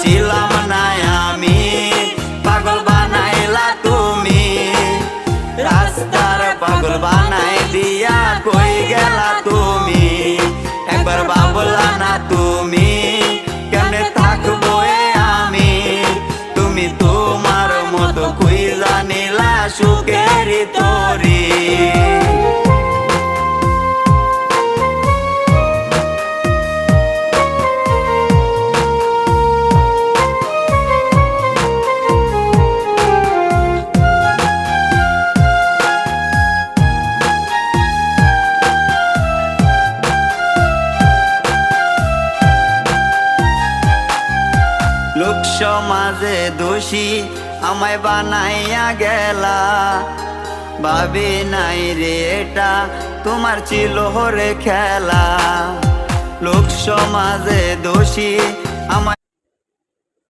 ছিলাম না আমি, পাগল বানাইলা তুমি। রাস্তার পাগল বানাই দিয়া কই গেলা তুমি, একবার ভাবলা না তুমি কেমনে থাকবো আমি। তুমি তোমার মতো খুঁজা নিলা সুখের তরি। লোক সমাজে দোষী আমায় বানাইয়া গেলা, ভাবি নাই রে এটা তোমার ছিল রে খেলা। লোক সমাজে দোষী আমায়